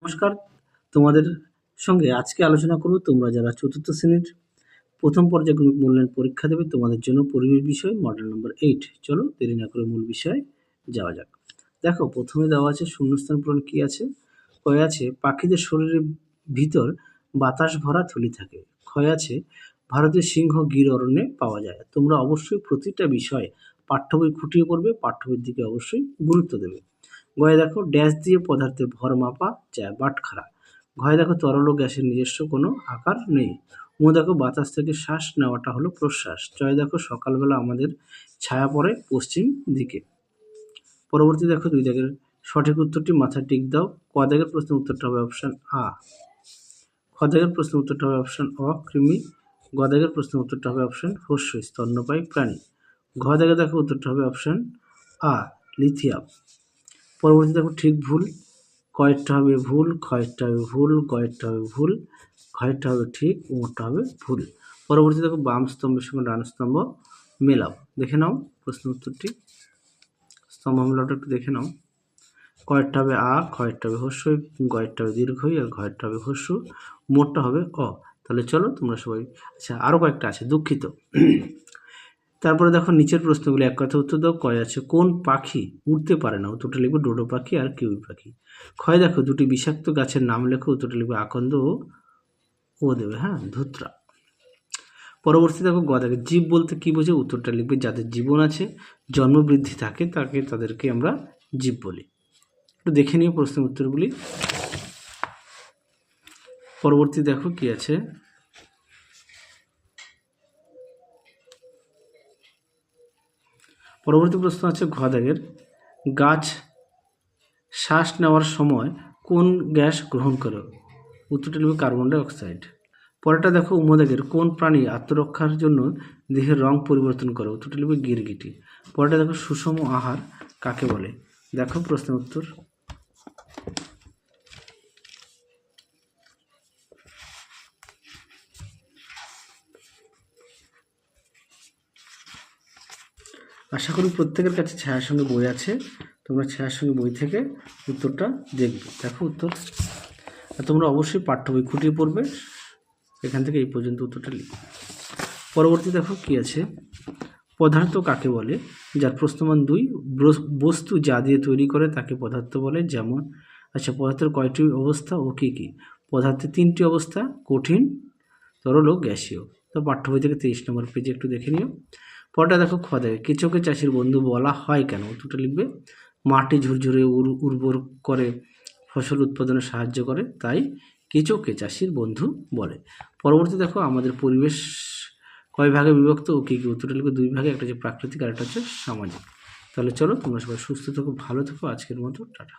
নমস্কার, তোমাদের সঙ্গে আজকে আলোচনা করব তোমরা যারা চতুর্থ শ্রেণীর প্রথম পর্যায়ক্রমিক মূল্যায়ন পরীক্ষা দেবে তোমাদের জন্য পরিবেশ বিষয় মডেল নম্বর 8। চলো দেরি না করে মূল বিষয়ে যাওয়া যাক। দেখো প্রথমে দেওয়া আছে শূন্যস্থান পূরণ কি আছে। কয় আছে পাখিদের শরীরের ভিতর বাতাস ভরা থলি থাকে। ক্ষয় আছে ভারতের সিংহ গির অরণ্যে পাওয়া যায়। তোমরা অবশ্যই প্রতিটা বিষয় পাঠ্য বই খুঁটিয়ে পড়বে, পাঠ্য বইয়ের দিকে অবশ্যই গুরুত্ব দেবে। গয়ে দেখো ড্যাশ দিয়ে পদার্থের ভর মাপা যায় বাটখারা। ঘয়ে দেখো তরল ও গ্যাসের নিজস্ব কোনো আকার নেই। মো দেখো বাতাস থেকে শ্বাস নেওয়াটা হলো প্রশ্বাস। জয় দেখো সকালবেলা আমাদের ছায়া পড়ে পশ্চিম দিকে। পরবর্তী দেখো 2 দাগের সঠিক উত্তরটি মাথায় টিক দাও। ক দাগের প্রশ্নের উত্তরটা হবে অপশন আ। খ দাগের প্রশ্নের উত্তরটা হবে অপশন অ কৃমি। গ দাগের প্রশ্নের উত্তরটা হবে অপশন শস্য স্তন্যপায়ী প্রাণী। ঘ দাগে দেখো উত্তরটা হবে অপশন আ লিথিয়াম। পরবর্তী দেখো ঠিক ভুল। কয়েরটা হবে ভুল, ক্ষয়েরটা হবে ভুল, গয়েরটা হবে ভুল, ঘয়েরটা হবে ঠিক, উমরটা হবে ভুল। পরবর্তী দেখো বাম স্তম্ভের সঙ্গে ডান স্তম্ভ মেলাও। দেখে নাও প্রশ্ন উত্তরটি, স্তম্ভ মেলাটা একটু দেখে নাও। কয়েরটা হবে আ, ক্ষয়েরটা হবে হস্যই, গয়েরটা হবে দীর্ঘই, আর ঘয়েরটা হবে হস্য, মোটটা হবে অ। তাহলে চলো তোমরা সবাই, আচ্ছা আরও কয়েকটা আছে, দুঃখিত। তারপরে দেখো নিচের প্রশ্নগুলি এক কথা উত্তর দাও। কয় আছে কোন পাখি উঠতে পারে না, উত্তরটা লিখবে ডোডো পাখি আর কিউই পাখি। ক্ষয় দেখো দুটি বিষাক্ত গাছের নাম লেখো, উত্তরটা লিখবে আকন্দ ও দেবে, হ্যাঁ ধুত্রা। পরবর্তী দেখো গ দেখো জীব বলতে কি বোঝে, উত্তরটা লিখবে যাদের জীবন আছে, জন্মবৃদ্ধি থাকে তাদেরকে আমরা জীব বলি। একটু দেখে নিও প্রশ্নের উত্তরগুলি। পরবর্তী দেখো কি আছে, পরবর্তী প্রশ্ন আছে ঘ দাগের গাছ শ্বাস নেওয়ার সময় কোন গ্যাস গ্রহণ করে, উত্তরটা লিখবে কার্বন ডাই অক্সাইড। পরেরটা দেখো উমদাগের কোন প্রাণী আত্মরক্ষার জন্য দেহের রং পরিবর্তন করে, উত্তরটা লিখবে গিরগিটি। পরেরটা দেখো সুষম আহার কাকে বলে। দেখো প্রশ্নের উত্তর। আশা করি প্রত্যেকের কাছে ছায়ার সঙ্গে বই আছে, তোমরা ছায়ার সঙ্গে বই থেকে উত্তরটা দেখবে। দেখো উত্তর, আর তোমরা অবশ্যই পাঠ্য বই খুঁটিয়ে পড়বে, এখান থেকে এই পর্যন্ত উত্তরটা লিখবে। পরবর্তী দেখো কি আছে, পদার্থ কাকে বলে, যার প্রশ্নমান 2, বস্তু যা দিয়ে তৈরি করে তাকে পদার্থ বলে। যেমন আচ্ছা পদার্থের কয়টি অবস্থা ও কী কী, পদার্থের 3টি অবস্থা, কঠিন, তরল ও গ্যাসীয়। তো পাঠ্য বই থেকে 23 নম্বর পেজে একটু দেখে নিও। পরটা দেখো খ দেখে কেঁচোকে চাষির বন্ধু বলা হয় কেন, উত্তরটা লিখবে মাটি ঝুরঝুরে উর্বর করে ফসল উৎপাদনে সাহায্য করে, তাই কেঁচোকে চাষির বন্ধু বলে। পরবর্তী দেখো আমাদের পরিবেশ কয় ভাগে বিভক্ত ও কী কী, উত্তরটা লিখবে 2 ভাগে, একটা হচ্ছে প্রাকৃতিক আর একটা হচ্ছে সামাজিক। তাহলে চলো তোমরা সবাই সুস্থ থেকো, ভালো থেকো, আজকের মতো টাটা।